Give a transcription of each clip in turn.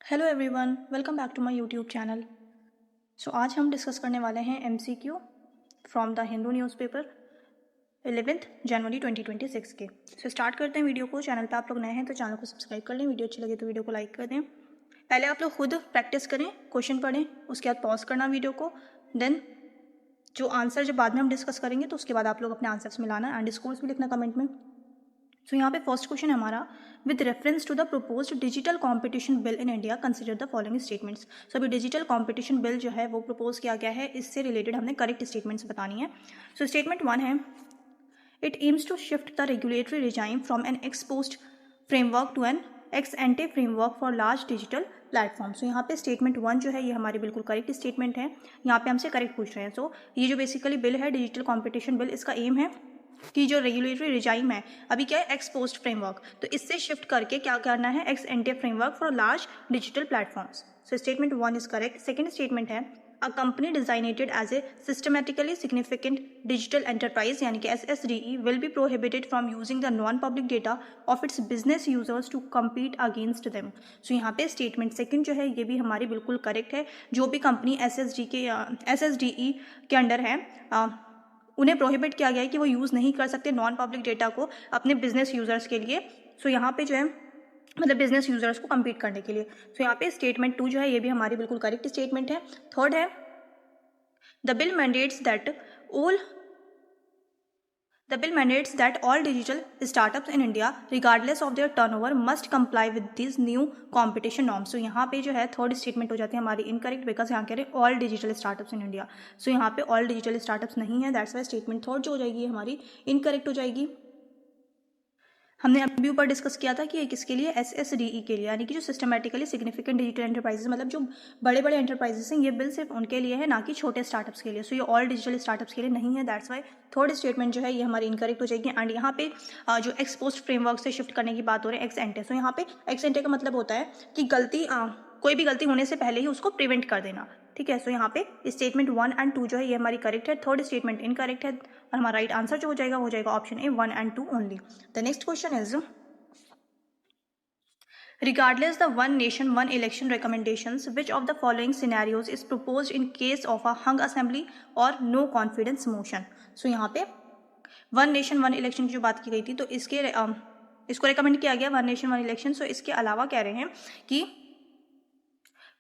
Hello everyone, welcome back to my YouTube channel. So आज हम discuss करने वाले हैं MCQ from the Hindu newspaper 11 जनवरी 2026 के। सो स्टार्ट करते हैं वीडियो को। चैनल पे आप लोग नए हैं तो चैनल को सब्सक्राइब कर लें, वीडियो अच्छी लगे तो वीडियो को लाइक कर दें। पहले आप लोग खुद प्रैक्टिस करें, क्वेश्चन पढ़ें, उसके बाद पॉज करना वीडियो को, देन जो आंसर जब बाद में हम डिस्कस करेंगे तो उसके बाद आप लोग अपने आंसर्स मिलाना एंड स्कोर्स भी लिखना कमेंट में। सो यहाँ पे फर्स्ट क्वेश्चन है हमारा, with reference to the proposed digital competition bill in India consider the following statements. So अभी डिजिटल कॉम्पिटिशन बिल जो है वो प्रपोज किया गया है, इससे रिलेटेड हमने करेक्ट स्टेटमेंट्स बतानी है। सो स्टेटमेंट 1 है, it aims to shift the regulatory regime from an ex post framework to an ex ante framework for large digital platform. So यहाँ पे स्टेटमेंट 1 जो है ये हमारी बिल्कुल करेक्ट स्टेटमेंट है, यहाँ पे हमसे करेक्ट पूछ रहे हैं। सो ये जो बेसिकली बिल है डिजिटल कॉम्पिटिशन बिल, इसका एम है कि जो रेगुलेटरी रिजाइम है अभी क्या है एक्स पोस्ट फ्रेमवर्क, तो इससे शिफ्ट करके क्या करना है ex ante framework for large digital platforms. So statement 1 is correct. Second statement है, a company designated as a systematically significant digital enterprise यानी कि SSDE will be prohibited from using the non public data of its business users to compete against them. So यहाँ पे statement second जो है ये भी हमारी बिल्कुल करेक्ट है। जो भी कंपनी SSDE के अंडर है उन्हें प्रोहिबिट किया गया है कि वो यूज़ नहीं कर सकते नॉन पब्लिक डेटा को अपने बिजनेस यूजर्स के लिए। सो यहाँ पे जो है मतलब बिजनेस यूजर्स को कम्पीट करने के लिए। सो यहाँ पे स्टेटमेंट 2 जो है ये भी हमारी बिल्कुल करेक्ट स्टेटमेंट है। थर्ड है, the bill mandates that all digital startups in India, regardless of their turnover, must comply with these new competition norms. So यहाँ पे जो है थर्ड स्टेटमेंट हो जाती है हमारी इनकरेक्ट, बिकॉज यहाँ कह रहे हैं all digital startups in India. So यहाँ पे ऑल डिजिटल स्टार्टअप्स नहीं है, दैट्स वाई स्टेटमेंट थर्ड जो हो जाएगी हमारी इनकरेक्ट हो जाएगी। हमने अभी ऊपर डिस्कस किया था कि ये किसके लिए, SSDE के लिए, यानी कि जो सिस्टमेटिकली सिग्निफिकेंट डिजिटल एंटरप्राइजेस, मतलब जो बड़े बड़े एंटरप्राइजेस हैं, ये बिल सिर्फ उनके लिए है ना कि छोटे स्टार्टअप्स के लिए। सो ये ऑल डिजिटल स्टार्टअप्स के लिए नहीं है, दैट्स वाई थर्ड स्टेटमेंट जो है ये हमारी इनकरेक्ट हो जाएगी। एंड यहाँ पे जो एक्स पोस्ट फ्रेमवर्क से शिफ्ट करने की बात हो रही है एक्स एंटे, सो यहाँ पे एक्स एंटे का मतलब होता है कि कोई भी गलती होने से पहले ही उसको प्रिवेंट कर देना, ठीक है। सो यहाँ पे स्टेटमेंट 1 एंड 2 जो है ये हमारी करेक्ट है, थर्ड स्टेटमेंट इनकरेक्ट है और हमारा राइट आंसर जो हो जाएगा option A 1 and 2 only. The next question is, regardless the one nation one election recommendations, which of the following scenarios is proposed in case of a hung assembly or no confidence motion? So यहाँ पे one nation one election की जो बात की गई थी तो इसको रिकमेंड किया गया वन नेशन वन इलेक्शन। सो इसके अलावा कह रहे हैं कि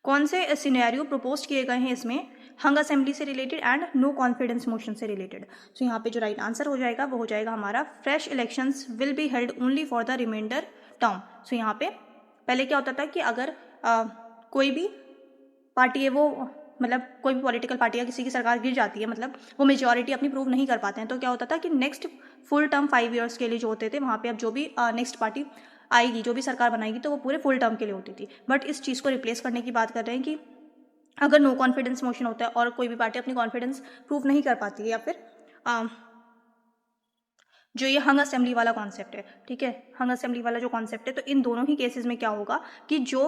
कौन से सिनेरियो प्रपोज किए गए हैं इसमें हंग असेंबली से related and no confidence motion से रिलेटेड। सो यहाँ पे जो राइट आंसर हो जाएगा वो हो जाएगा हमारा, fresh elections will be held only for the remainder term. So यहाँ पे पहले क्या होता था कि अगर कोई भी पार्टी है वो मतलब कोई भी पॉलिटिकल पार्टी या किसी की सरकार गिर जाती है, मतलब वो मेजॉरिटी अपनी प्रूव नहीं कर पाते हैं, तो क्या होता था कि नेक्स्ट फुल टर्म 5 ईयर्स के लिए जो होते थे वहाँ पे अब जो भी नेक्स्ट पार्टी आएगी, जो भी सरकार बनाएगी, तो वो पूरे फुल टर्म के लिए होती थी। बट इस चीज़ को रिप्लेस करने की बात कर रहे हैं कि अगर नो कॉन्फिडेंस मोशन होता है और कोई भी पार्टी अपनी कॉन्फिडेंस प्रूव नहीं कर पाती है, या फिर जो ये हंग असेंबली वाला कॉन्सेप्ट है, ठीक है, हंग असेंबली वाला जो कॉन्सेप्ट है, तो इन दोनों ही केसेस में क्या होगा कि जो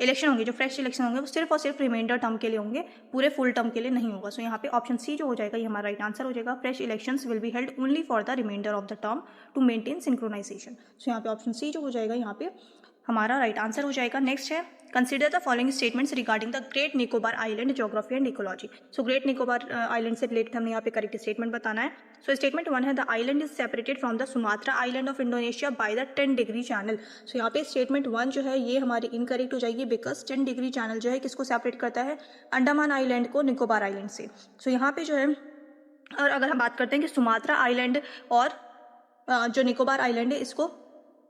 इलेक्शन होंगे, जो फ्रेश इलेक्शन होंगे, वो सिर्फ और सिर्फ रिमाइंडर टर्म के लिए होंगे, पूरे फुल टर्म के लिए नहीं होगा। सो यहाँ पे ऑप्शन सी जो हो जाएगा ये हमारा राइट आंसर हो जाएगा, fresh elections will be held only for the remainder of the term to maintain synchronization. So यहाँ पे ऑप्शन सी जो हो जाएगा यहाँ पे हमारा राइट आंसर हो जाएगा। नेक्स्ट है, consider the following statements regarding the Great Nicobar island geography and ecology. So great Nicobar island से रिलेटेड हमें यहाँ पे करेक्ट स्टेटमेंट बताना है। सो स्टेटमेंट 1 है, the island is separated from the Sumatra island of Indonesia by the 10 degree channel. So यहाँ पे statement 1 जो है ये हमारी इनकरेक्ट हो जाएगी, बिकॉज 10 डिग्री चैनल जो है किसको सेपरेट करता है, अंडमान आइलैंड को निकोबार आइलैंड से। सो यहाँ पे जो है, और अगर हम बात करते हैं कि सुमात्रा आइलैंड और जो निकोबार आइलैंड है, इसको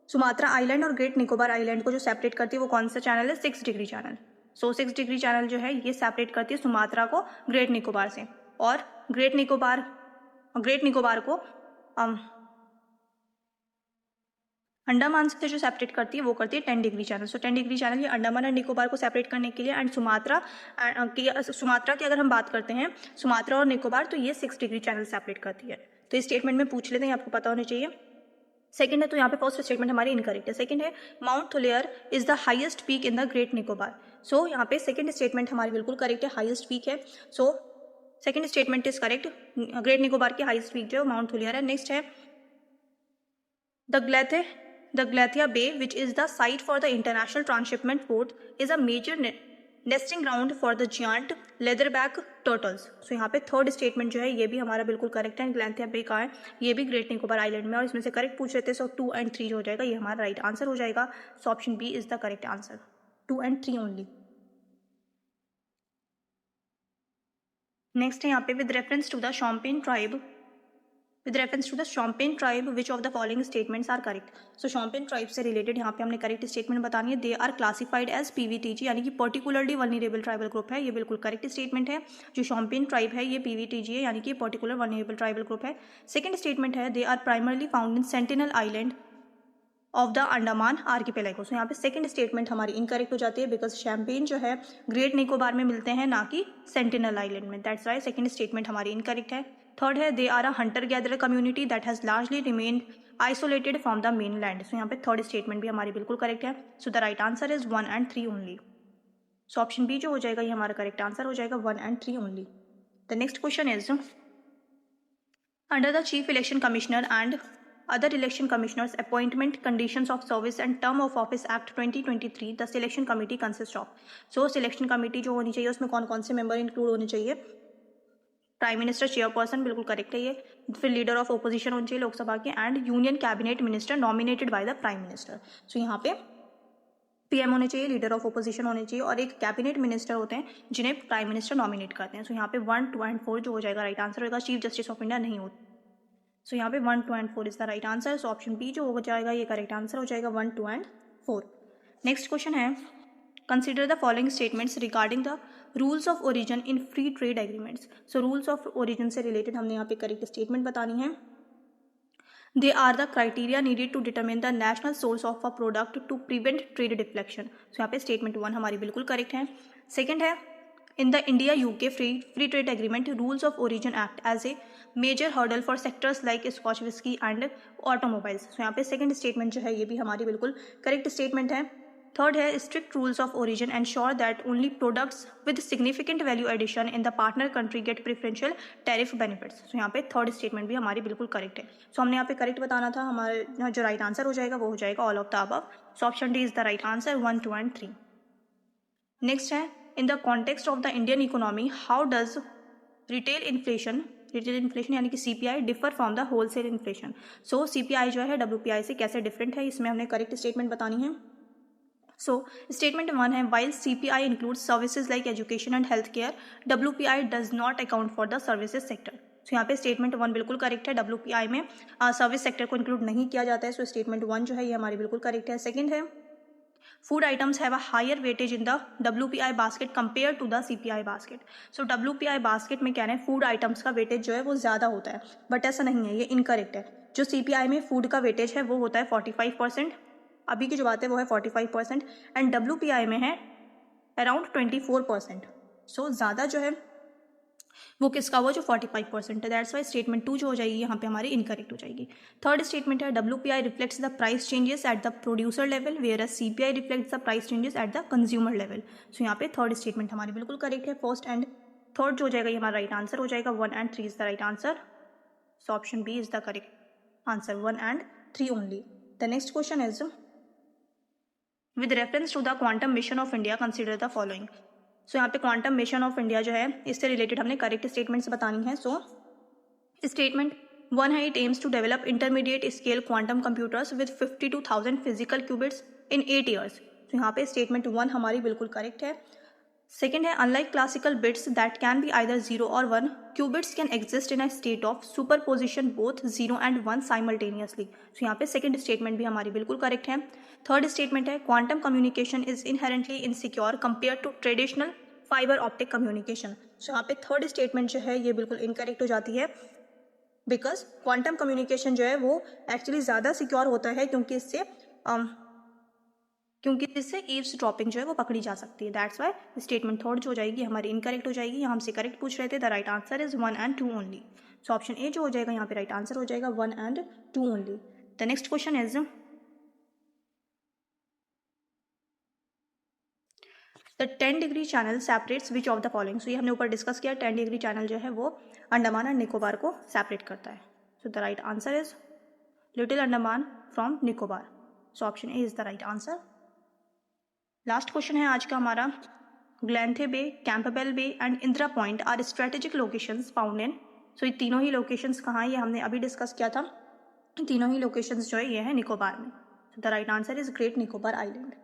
सुमात्रा आइलैंड और ग्रेट निकोबार आइलैंड को जो सेपरेट करती है वो कौन सा चैनल है, 6 डिग्री चैनल। सो 6 डिग्री चैनल जो है ये सेपरेट करती है सुमात्रा को ग्रेट निकोबार से, और ग्रेट निकोबार को अंडमान से जो सेपरेट करती है वो करती है 10 डिग्री चैनल। सो 10 डिग्री चैनल ये अंडमान एंड निकोबार को सेपरेट करने के लिए, एंड सुमात्रा की अगर हम बात करते हैं, सुमात्रा और निकोबार, तो ये 6 डिग्री चैनल सेपरेट करती है। तो इस स्टेटमेंट में पूछ लेते हैं, आपको पता होना चाहिए। सेकंड है, तो यहाँ पे फर्स्ट स्टेटमेंट हमारी इनकरेक्ट है। सेकंड है, Mount Thuillier is the highest peak in the Great Nicobar. So यहाँ पे सेकंड स्टेटमेंट हमारी बिल्कुल करेक्ट है, हाईएस्ट पीक है। So second statement is correct, great Nicobar की हाईएस्ट पीक जो है माउंट थोलेयर है। नेक्स्ट है, the Galathea the Galathea Bay which is the site for the international transshipment port is a major nesting ground for the giant leatherback turtles. So यहाँ पे third statement जो है ये भी हमारा बिल्कुल करेक्ट है। ग्लेथिया बे का है, ये भी ग्रेट निकोबार आइलैंड में, और इसमें से करेक्ट पूछ रहे थे। सो 2 and 3 जो हो जाएगा ये हमारा राइट आंसर हो जाएगा। So option B is the correct answer, 2 and 3 only. Next है यहाँ पे with reference to the Shompen tribe, with reference to the Shompen tribe which of the following statements are correct. So Shompen tribe से related यहाँ पे हमने correct statement बतानी है। They are classified as PVTG, यानी कि पर्टिकुलरली वल्नरेबल ट्राइबल ग्रुप है। ये बिल्कुल करेक्ट स्टेटमेंट है। जो शॉम्पेन ट्राइब है ये पीवीटीजी है, यानी कि पर्टिकुलर वल्नरेबल ट्राइबल ग्रुप है। सेकंड स्टेटमेंट है they are primarily found in Sentinel island of the Andaman archipelago. So यहाँ पे सेकंड स्टेटमेंट हमारी इनकरेक्ट हो जाती है, बिकॉज शैम्पेन जो है ग्रेट निकोबार में मिलते हैं, ना कि सेंटिनल आइलैंड में। दैट्स वाई सेकंड स्टेटमेंट हमारी इनकरेक्ट है। थर्ड है they are a hunter gatherer community that has largely remained isolated from the mainland. So यहाँ पे थर्ड स्टेटमेंट भी हमारी बिल्कुल करेक्ट है। So the right answer is 1 and 3 only. So option B जो हो जाएगा ये हमारा करेक्ट आंसर हो जाएगा, 1 and 3 only. The next question is under the chief election commissioner and other election commissioners appointment conditions of service and term of office act 2023 the selection committee consists of। so selection committee जो होनी चाहिए उसमें कौन कौन से member include होने चाहिए। Prime minister chairperson बिल्कुल करेक्ट है ये। फिर लीडर ऑफ ओपोजिशन होनी चाहिए लोकसभा के, and union cabinet minister nominated by the prime minister. So यहाँ पे पीएम होने चाहिए, लीडर ऑफ ओपोजिशन होने चाहिए, और एक कैबिनेट मिनिस्टर होते हैं जिन्हें प्राइम मिनिस्टर नॉमिनेट करते हैं। सो यहाँ पे 1, 2 and 4 जो हो जाएगा राइट आंसर होगा। चीफ जस्टिस ऑफ इंडिया नहीं होती। सो यहाँ पे 1, 2 and 4 is the right answer. So option B जो हो जाएगा ये करेक्ट आंसर हो जाएगा, 1, 2 and 4। नेक्स्ट क्वेश्चन है consider the following statements regarding the rules of origin in free trade agreements. So rules of origin से रिलेटेड हमने यहाँ पे करेक्ट स्टेटमेंट बतानी है। They are the criteria needed to determine the national source of a product to prevent trade deflection. So यहाँ पे statement 1 हमारी बिल्कुल करेक्ट है। सेकेंड है in the India UK free trade agreement rules of origin act as a major hurdle for sectors like Scotch whisky and automobiles। so यहाँ पे second statement जो है ये भी हमारी बिल्कुल करेक्ट स्टेटमेंट है। थर्ड है strict rules of origin ensure that only products with significant value addition in the partner country get preferential tariff benefits. So यहाँ पे थर्ड स्टेटमेंट भी हमारी बिल्कुल करेक्ट है। सो हमने यहाँ पे करेक्ट बताना था, हमारा जो राइट आंसर हो जाएगा वो हो जाएगा all of the above. So option D is the right answer, 1, 2 and 3। Next है in the context of the Indian economy how does retail inflation यानी कि CPI differ from the wholesale inflation। so CPI जो है WPI से कैसे different है, इसमें हमने करेक्ट स्टेटमेंट बतानी है। so स्टेटमेंट 1 है while CPI includes services like education and healthcare WPI does not account for the services sector। so यहाँ पे स्टेटमेंट 1 बिल्कुल करेक्ट है। WPI में सर्विस सेक्टर को इंक्लूड नहीं किया जाता है। सो स्टेटमेंट 1 जो है ये हमारी बिल्कुल करेक्ट है। सेकेंड है food items have a higher weightage in the WPI basket compared to the CPI basket। so WPI basket में क्या है, फूड आइटम्स का वेटेज जो है वो ज़्यादा होता है, बट ऐसा नहीं है, ये इनकरेक्ट है। जो CPI में फूड का वेटेज है वो होता है 45%, अभी की जो बात है वो है 45%, एंड WPI में है अराउंड 24%। सो ज़्यादा जो है वो किसका हुआ, जो 45% है। दैट्स वाई स्टेटमेंट 2 जो हो जाएगी यहाँ पे हमारी इनकरेक्ट हो जाएगी। थर्ड स्टेटमेंट है WPI reflects the price changes at the producer level where CPI reflects the price changes at the consumer level. So यहाँ पे थर्ड स्टेटमेंट हमारी बिल्कुल करेक्ट है। फर्स्ट एंड थर्ड जो हो जाएगा ये हमारा राइट आंसर हो जाएगा, 1 and 3 is the right answer. So option B is the correct answer, 1 and 3 only. The next question is with reference to the quantum mission of India consider the following. So यहाँ पे quantum mission of India जो है इससे related हमने correct statements बतानी है। सो statement 1 है it aims to develop intermediate scale quantum computers with 52,000 physical qubits in 8 years। तो यहाँ पे स्टेटमेंट 1 हमारी बिल्कुल करेक्ट है। सेकेंड है unlike classical bits that can be either 0 or 1 qubits can exist in a state of super position both 0 and 1 simultaneously. तो यहाँ पे सेकेंड स्टेटमेंट भी हमारी बिल्कुल करेक्ट है। थर्ड स्टेटमेंट है quantum communication is inherently insecure compare to traditional fibre optic communication. So यहाँ पे थर्ड स्टेटमेंट जो है ये बिल्कुल इनकरेक्ट हो जाती है, बिकॉज क्वांटम कम्युनिकेशन जो है वो एक्चुअली ज़्यादा सिक्योर होता है क्योंकि इससे ईव्स ड्रॉपिंग जो है वो पकड़ी जा सकती है। दैट्स वाई स्टेटमेंट थर्ड जो हो जाएगी हमारी इनकरेक्ट हो जाएगी। यहाँ हमसे करेक्ट पूछ रहे थे, the right answer is 1 and 2 only. So option ए जो हो जाएगा यहाँ पे राइट आंसर हो जाएगा, 1 and 2 only. The next question is the 10 degree channel separates which of the following. So ये हमने ऊपर डिस्कस किया, 10 डिग्री चैनल जो है वो अंडमान एंड निकोबार को सेपरेट करता है। So the right answer is little Andaman from Nicobar. So option A is the right answer. Last question है आज का हमारा, Galathea Bay, Campbell Bay and Indira Point are strategic locations found in. So ये तीनों ही लोकेशंस कहाँ हैं, ये हमने अभी डिस्कस किया था। तीनों ही लोकेशंस जो है ये है निकोबार में। The right answer is great Nicobar island.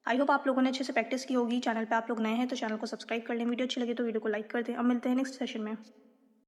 I hope आप लोगों ने अच्छे से प्रैक्टिस की होगी। चैनल पे आप लोग नए हैं तो चैनल को सब्सक्राइब कर लें। वीडियो अच्छी लगे तो वीडियो को लाइक कर दें। अब मिलते हैं नेक्स्ट सेशन में।